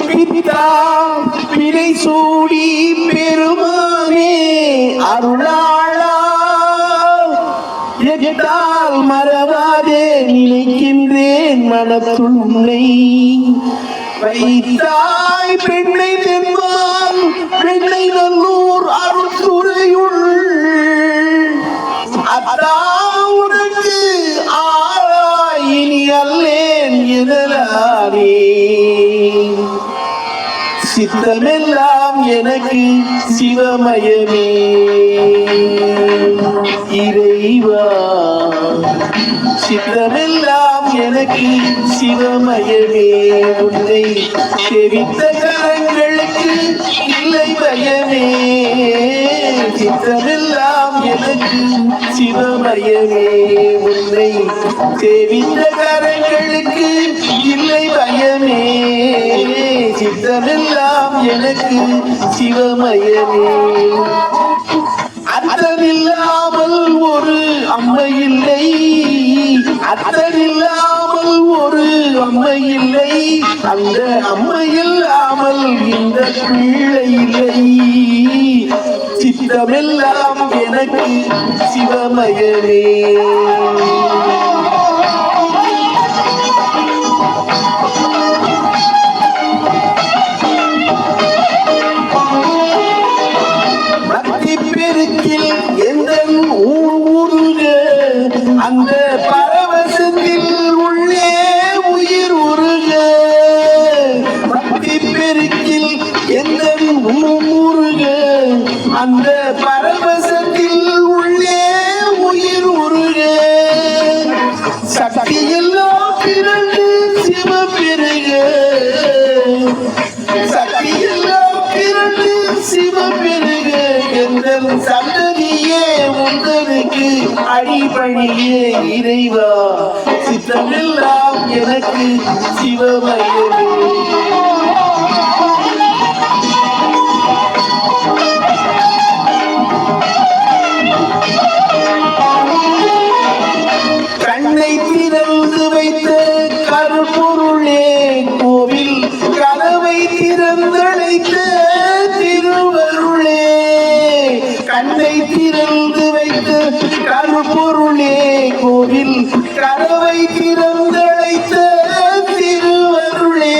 பித்தா பிறை சூடி பெருமானே அருளாளா எட்டால் மறவாதே நினைக்கின்றேன் மனத்துள் உன்னை வைத்தாய் பெண்ணை தென்பால் பெண்ணை நல்லூர் அருத்துறையுள் அத்தா உனக்கு ஆராய் இனி அல்லேன் எனலானே சித்தமெல்லாம் எனக்கு சிவமயமே இறைவா சித்தமெல்லாம் எனக்கு சிவமயமே உன்னை செவித்த கரங்களுக்கு இல்லை பயமே சித்தமெல்லாம் எனக்கு சிவமயமே உன்னை செவித்த கரங்களுக்கு இல்லை பயமே சித்தமெல்லாம் எனக்கு சிவமயமே அத்தனில்லாமல் ஒரு அம்மை இல்லை அத்தனில்லாமல் ஒரு அம்மை இல்லை அந்த அம்மை இல்லாமல் இந்த பிள்ளை இல்லை சித்தமெல்லாம் எனக்கு சிவமயமே அந்த பரவசத்தில் உள்ளே உயிர் உருக பக்தி பெருக்கில் எந்த முருக அந்த பரவசத்தில் உள்ளே உயிர் உருக சக்தியெல்லாம் பிறகு சிவ பெருக சக்தியெல்லாம் பிறகு சிவ பெருக எந்த சந்ததியே உந்தனுக்கு அடிபணியே இறைவா சித்தமெல்லாம் எனக்கு சிவமயமே கண்ணை திறந்து வைத்த கருப்பொருளே கோவில் கதவை திறந்தழைத்த திருவருளே கண்ணை திறந்து வைத்த கருப்பொருளே கோவில் கதவை திறந்தழைத்த திருவருளே